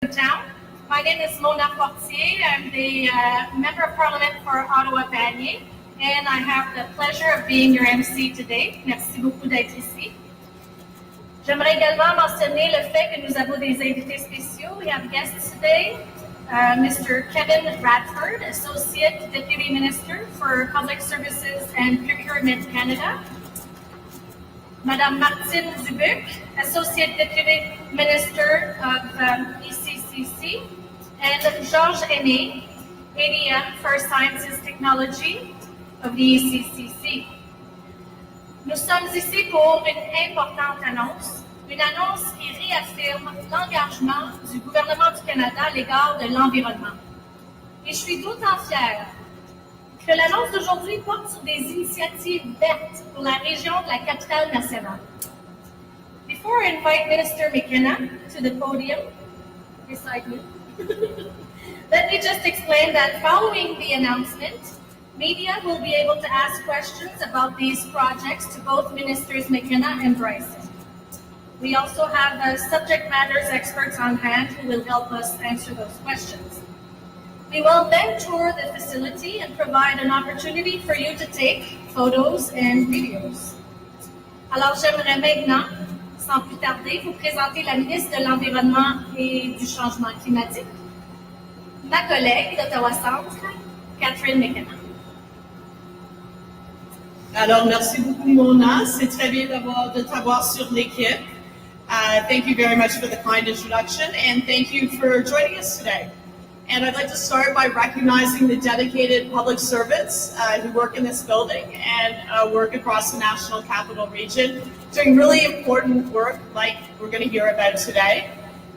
Town. My name is Mona Fortier. I'm the Member of Parliament for Ottawa-Vanier, and I have the pleasure of being your MC today. Merci beaucoup d'être ici. J'aimerais également mentionner le fait que nous avons des invités spéciaux. We have guests today. Mr. Kevin Radford, Associate Deputy Minister for Public Services and Procurement Canada. Madame Martine Dubuc, Associate Deputy Minister of ECCC. And Georges Aîné, ADM for Sciences Technology of the ECCC. Nous sommes ici pour une importante annonce. Une annonce qui réaffirme l'engagement du gouvernement du Canada à l'égard de l'environnement. Et je suis d'autant fière que l'annonce d'aujourd'hui porte sur des initiatives vertes pour la région de la capitale nationale. Before I invite Minister McKenna to the podium beside me, let me just explain that following the announcement, media will be able to ask questions about these projects to both Ministers McKenna and Brison. We also have subject matters experts on hand who will help us answer those questions. We will then tour the facility and provide an opportunity for you to take photos and videos. Alors j'aimerais maintenant, sans plus tarder, vous présenter la ministre de l'Environnement et du Changement climatique, ma collègue d'Ottawa Centre, Catherine McKenna. Alors merci beaucoup Mona, c'est très bien de t'avoir sur l'équipe. Thank you very much for the kind introduction, and thank you for joining us today. And I'd like to start by recognizing the dedicated public servants who work in this building and work across the National Capital Region, doing really important work like we're going to hear about today.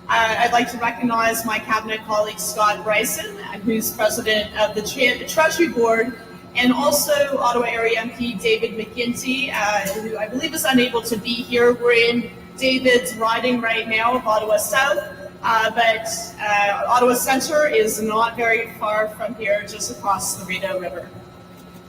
I'd like to recognize my cabinet colleague Scott Brison, who's president of the Treasury Board, and also Ottawa area MP David McKenna, who I believe is unable to be here. We're in David's riding right now of Ottawa South, but Ottawa Centre is not very far from here, just across the Rideau River.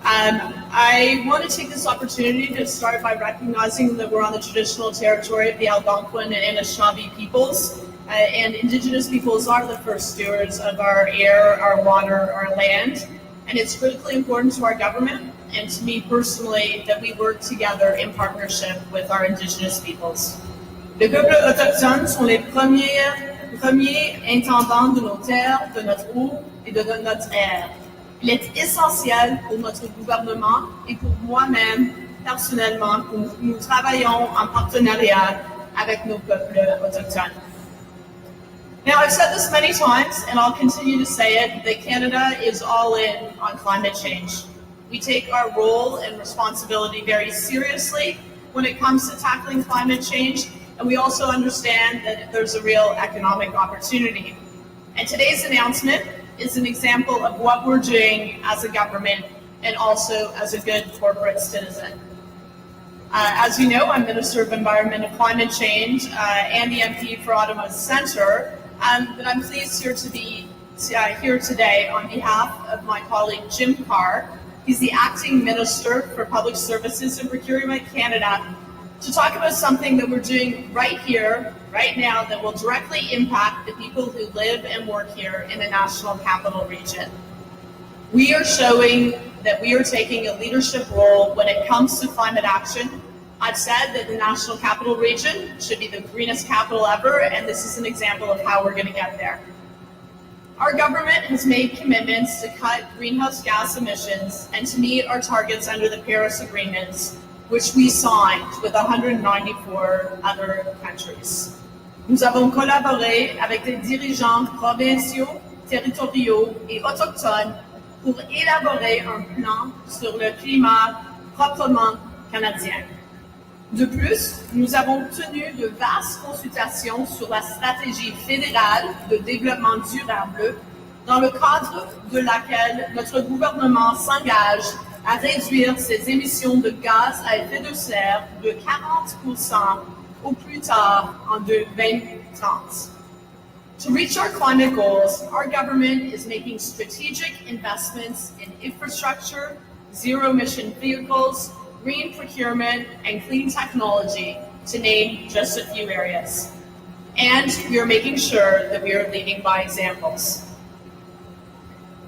I want to take this opportunity to start by recognizing that we're on the traditional territory of the Algonquin and Anishinaabe peoples, and Indigenous peoples are the first stewards of our air, our water, our land, and it's critically important to our government and to me personally that we work together in partnership with our Indigenous peoples. Les peuples autochtones sont les premiers intendants de nos terres, de notre eau et de notre air. Il est essentiel pour notre gouvernement et pour moi-même, personnellement, que nous travaillons en partenariat avec nos peuples autochtones. Now, I've said this many times, and I'll continue to say it, that Canada is all in on climate change. We take our role and responsibility very seriously when it comes to tackling climate change, and we also understand that there's a real economic opportunity. And today's announcement is an example of what we're doing as a government and also as a good corporate citizen. As you know, I'm Minister of Environment and Climate Change and the MP for Ottawa Centre, but I'm pleased here to be here today on behalf of my colleague Jim Carr. He's the Acting Minister for Public Services and Procurement Canada, to talk about something that we're doing right here, right now, that will directly impact the people who live and work here in the National Capital Region. We are showing that we are taking a leadership role when it comes to climate action. I've said that the National Capital Region should be the greenest capital ever, and this is an example of how we're going to get there. Our government has made commitments to cut greenhouse gas emissions and to meet our targets under the Paris Agreements, which we signed with 194 other countries. Nous avons collaboré avec les dirigeants provinciaux, territoriaux et autochtones pour élaborer un plan sur le climat proprement canadien. De plus, nous avons tenu de vastes consultations sur la stratégie fédérale de développement durable, dans le cadre de laquelle notre gouvernement s'engage à réduire ses émissions de gaz à effet de serre de 40% au plus tard en 2030. To reach our climate goals, our government is making strategic investments in infrastructure, zero-emission vehicles, green procurement, and clean technology, to name just a few areas. And we are making sure that we are leading by examples.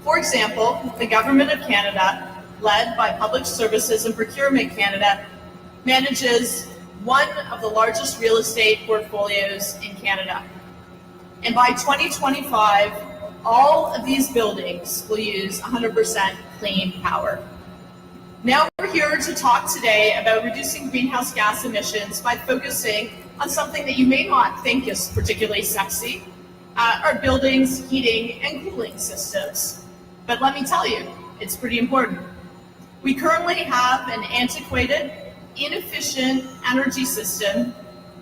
For example, the Government of Canada, led by Public Services and Procurement Canada, manages one of the largest real estate portfolios in Canada. And by 2025, all of these buildings will use 100% clean power. Now we're here to talk today about reducing greenhouse gas emissions by focusing on something that you may not think is particularly sexy, our buildings' heating and cooling systems. But let me tell you, it's pretty important. We currently have an antiquated, inefficient energy system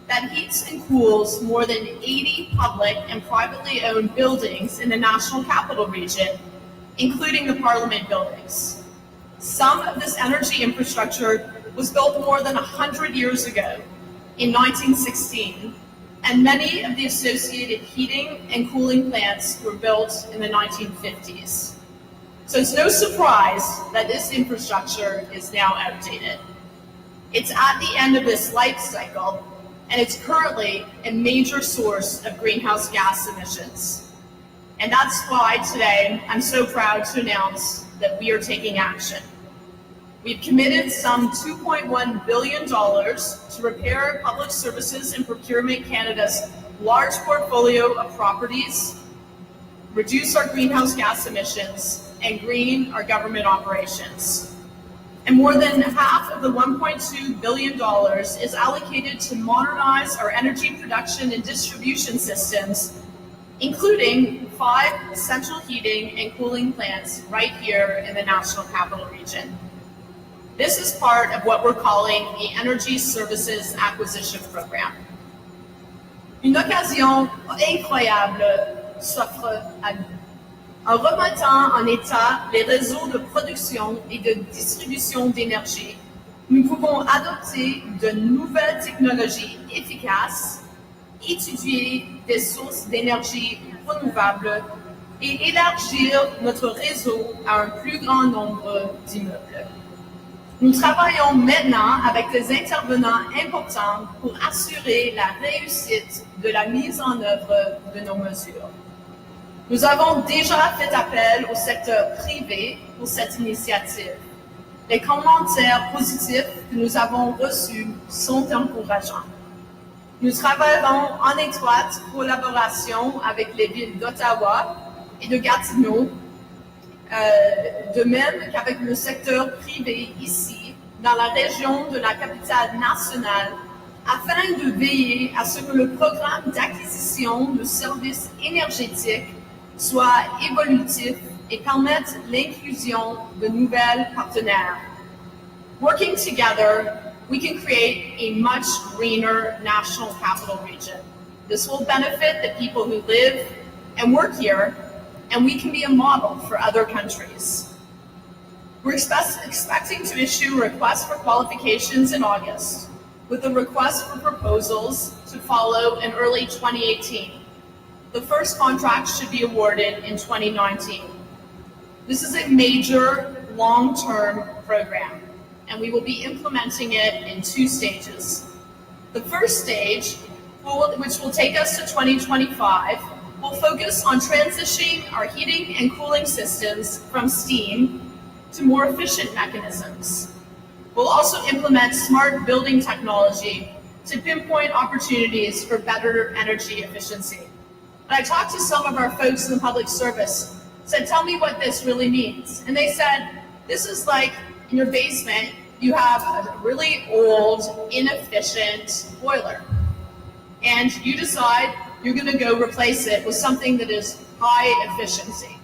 that heats and cools more than 80 public and privately owned buildings in the National Capital Region, including the Parliament buildings. Some of this energy infrastructure was built more than 100 years ago, in 1916, and many of the associated heating and cooling plants were built in the 1950s. So it's no surprise that this infrastructure is now outdated. It's at the end of this life cycle, and it's currently a major source of greenhouse gas emissions. And that's why today I'm so proud to announce that we are taking action. We've committed some $2.1 billion to repair Public Services and Procurement Canada's large portfolio of properties, reduce our greenhouse gas emissions, and green our government operations. And more than half of the $1.2 billion is allocated to modernize our energy production and distribution systems, including 5 central heating and cooling plants right here in the National Capital Region. This is part of what we're calling the Energy Services Acquisition Program. Une occasion incroyable s'offre à nous. En remettant en état les réseaux de production et de distribution d'énergie, nous pouvons adopter de nouvelles technologies efficaces, étudier des sources d'énergie renouvelables et élargir notre réseau à un plus grand nombre d'immeubles. Nous travaillons maintenant avec des intervenants importants pour assurer la réussite de la mise en œuvre de nos mesures. Nous avons déjà fait appel au secteur privé pour cette initiative. Les commentaires positifs que nous avons reçus sont encourageants. Nous travaillerons en étroite collaboration avec les villes d'Ottawa et de Gatineau, de même qu'avec le secteur privé ici, dans la région de la capitale nationale, afin de veiller à ce que le programme d'acquisition de services énergétiques soit évolutif et permette l'inclusion de nouvelles partenaires. Working together, we can create a much greener National Capital Region. This will benefit the people who live and work here, and we can be a model for other countries. We're expecting to issue a request for qualifications in August, with a request for proposals to follow in early 2018. The first contract should be awarded in 2019. This is a major long-term program, and we will be implementing it in 2 stages. The first stage, which will take us to 2025, will focus on transitioning our heating and cooling systems from steam to more efficient mechanisms. We'll also implement smart building technology to pinpoint opportunities for better energy efficiency. And I talked to some of our folks in the public service, said, tell me what this really means. And they said, this is like in your basement, you have a really old, inefficient boiler. And you decide you're gonna go replace it with something that is high efficiency.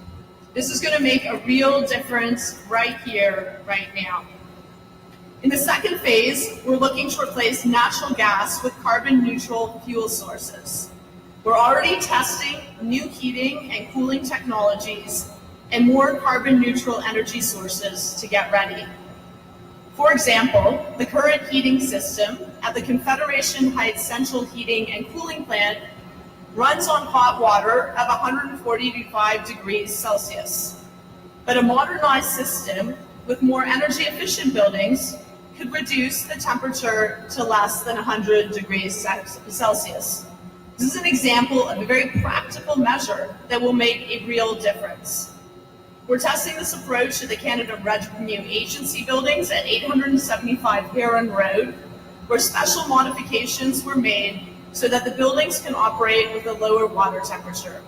This is gonna make a real difference right here, right now. In the second phase, we're looking to replace natural gas with carbon neutral fuel sources. We're already testing new heating and cooling technologies and more carbon neutral energy sources to get ready. For example, the current heating system at the Confederation Heights Central Heating and Cooling Plant runs on hot water of 145 degrees Celsius. But a modernized system with more energy efficient buildings could reduce the temperature to less than 100 degrees Celsius. This is an example of a very practical measure that will make a real difference. We're testing this approach at the Canada Revenue Agency buildings at 875 Heron Road, where special modifications were made so that the buildings can operate with a lower water temperature.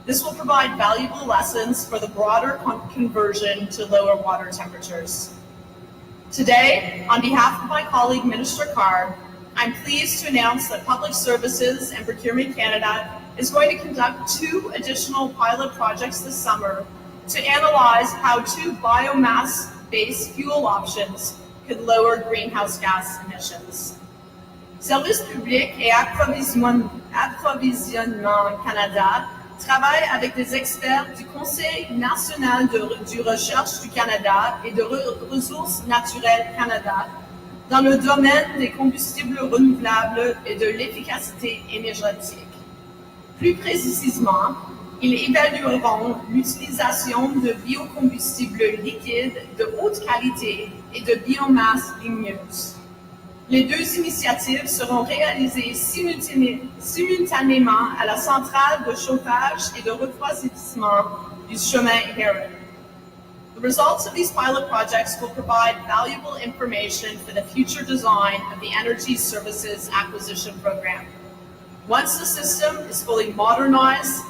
This will provide valuable lessons for the broader conversion to lower water temperatures. Today, on behalf of my colleague, Minister Carr, I'm pleased to announce that Public Services and Procurement Canada is going to conduct 2 additional pilot projects this summer to analyze how 2 biomass-based fuel options could lower greenhouse gas emissions. Service Public et Approvisionnement Canada travaille avec des experts du Conseil national de recherche du Canada et de ressources naturelles Canada dans le domaine des combustibles renouvelables et de l'efficacité énergétique. Plus précisément, ils évalueront l'utilisation de biocombustibles liquides de haute qualité et de biomasse ligneuse. Les 2 initiatives seront réalisées simultanément à la centrale de chauffage et de refroidissement du chemin Heron. The results of these pilot projects will provide valuable information for the future design of the Energy Services Acquisition Program. Once the system is fully modernized,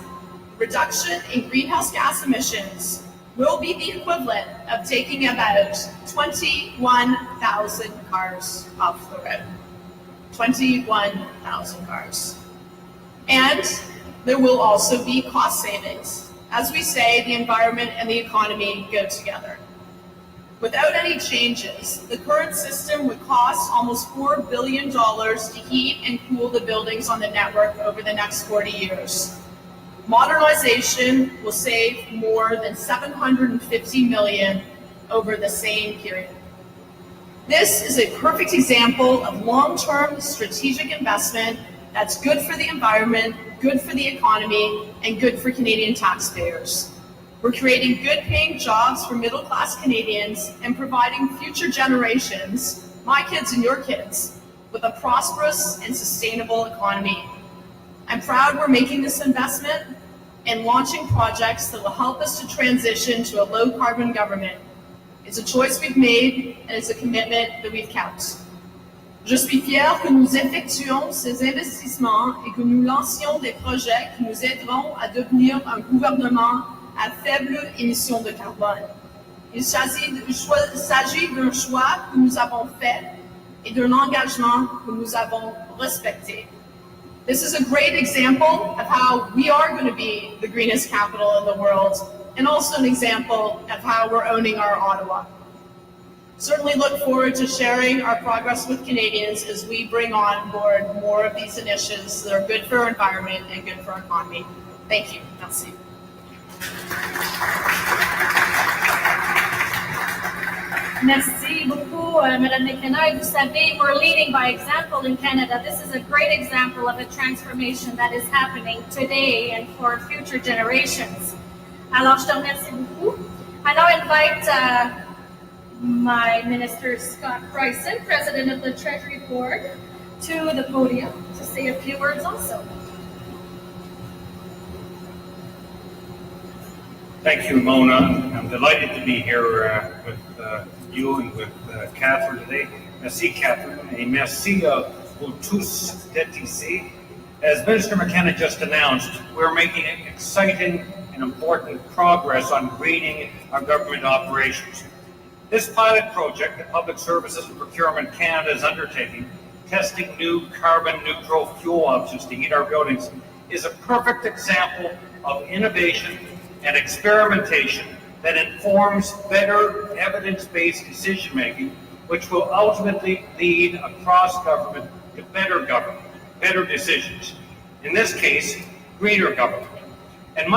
reduction in greenhouse gas emissions will be the equivalent of taking about 21,000 cars off the road. 21,000 cars. And there will also be cost savings. As we say, the environment and the economy go together. Without any changes, the current system would cost almost $4 billion to heat and cool the buildings on the network over the next 40 years. Modernization will save more than $750 million over the same period. This is a perfect example of long-term strategic investment that's good for the environment, good for the economy, and good for Canadian taxpayers. We're creating good-paying jobs for middle-class Canadians and providing future generations, my kids and your kids, with a prosperous and sustainable economy. I'm proud we're making this investment and launching projects that will help us to transition to a low-carbon government. It's a choice we've made, and it's a commitment that we've kept. Je suis fière que nous effectuons ces investissements et que nous lancions des projets qui nous aideront à devenir un gouvernement à faible émission de carbone. Il s'agit d'un choix que nous avons fait et d'un engagement que nous avons respecté. This is a great example of how we are going to be the greenest capital in the world, and also an example of how we're owning our Ottawa. Certainly look forward to sharing our progress with Canadians as we bring on board more of these initiatives that are good for our environment and good for our economy. Thank you. Merci. Merci beaucoup, Madame McKenna. Vous savez, we're leading by example in Canada. This is a great example of a transformation that is happening today and for future generations. Alors, je te remercie beaucoup. I now invite my Minister Scott Brison, President of the Treasury Board, to the podium to say a few words also. Thank you, Mona. I'm delighted to be here with you and with Catherine today. Merci, Catherine, et merci pour tous d'être ici. As Minister McKenna just announced, we're making exciting and important progress on greening our government operations. This pilot project that Public Services and Procurement Canada is undertaking, testing new carbon-neutral fuel options to heat our buildings, is a perfect example of innovation and experimentation that informs better evidence-based decision-making, which will ultimately lead across government to better decisions. In this case, greener government. And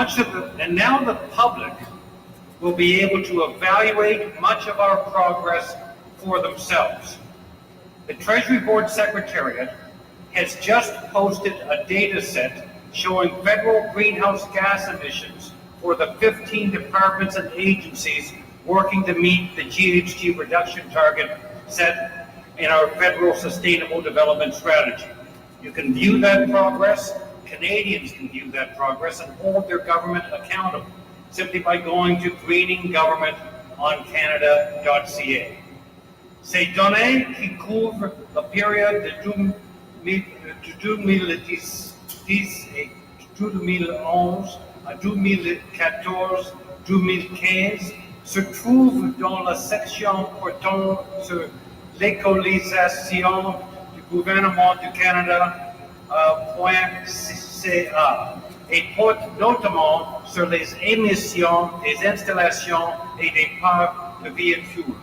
now the public will be able to evaluate much of our progress for themselves. The Treasury Board Secretariat has just posted a data set showing federal greenhouse gas emissions for the 15 departments and agencies working to meet the GHG reduction target set in our federal Sustainable Development Strategy. You can view that progress. Canadians can view that progress and hold their government accountable simply by going to greeninggovernmentoncanada.ca. Ces données qui couvrent la période de 2010 et 2011 à 2014-2015 se trouvent dans la section portant sur l'écologisation du gouvernement du Canada .ca et portent notamment sur les émissions des installations et des parcs de véhicules.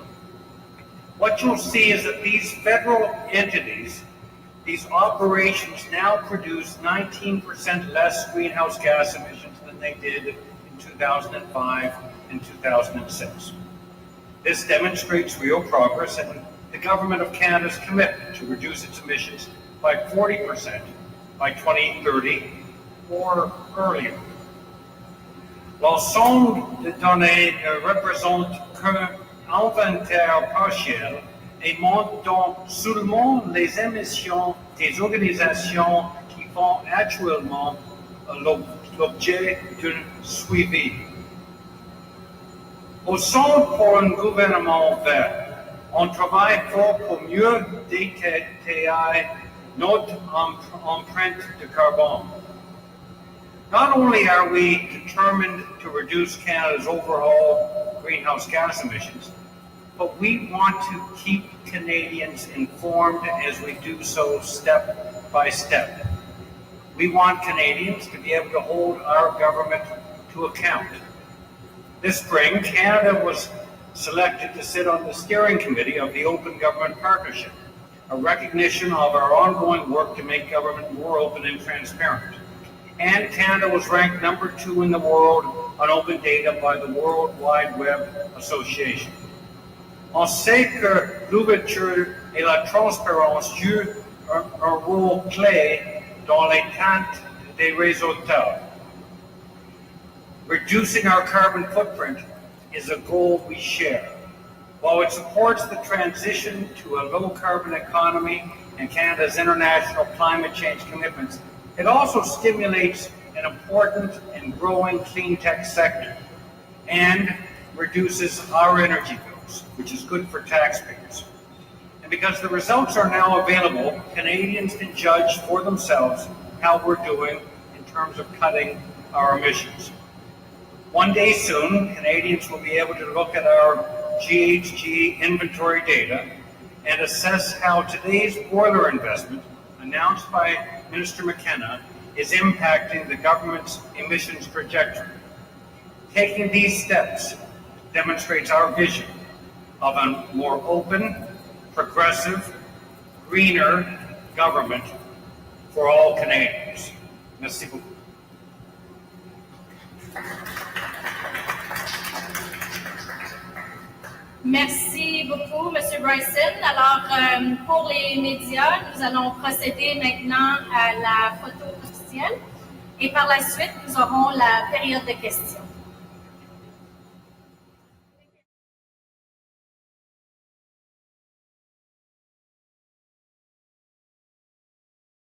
What you'll see is that these federal entities, these operations now produce 19% less greenhouse gas emissions than they did in 2005 and 2006. This demonstrates real progress and the Government of Canada's commitment to reduce its emissions by 40% by 2030 or earlier. L'ensemble des données ne représente qu'un inventaire partiel et montre donc seulement les émissions des organisations qui font actuellement l'objet d'un suivi. Au sein pour un gouvernement vert, on travaille fort pour mieux détecter notre empreinte de carbone. Not only are we determined to reduce Canada's overall greenhouse gas emissions, but we want to keep Canadians informed as we do so step by step. We want Canadians to be able to hold our government to account. This spring, Canada was selected to sit on the steering committee of the Open Government Partnership, a recognition of our ongoing work to make government more open and transparent. And Canada was ranked number 2 in the world on open data by the World Wide Web Association. On sait que l'ouverture et la transparence jouent un rôle clé dans l'attente des résultats. Reducing our carbon footprint is a goal we share. While it supports the transition to a low-carbon economy and Canada's international climate change commitments, it also stimulates an important and growing clean tech sector and reduces our energy bills, which is good for taxpayers. And because the results are now available, Canadians can judge for themselves how we're doing in terms of cutting our emissions. One day soon, Canadians will be able to look at our GHG inventory data and assess how today's boiler investment, announced by Minister McKenna, is impacting the government's emissions trajectory. Taking these steps demonstrates our vision of a more open, progressive, greener government for all Canadians. Merci beaucoup. Merci beaucoup, M. Brison. Alors, pour les médias, nous allons procéder maintenant à la photo officielle et par la suite, nous aurons la période de questions.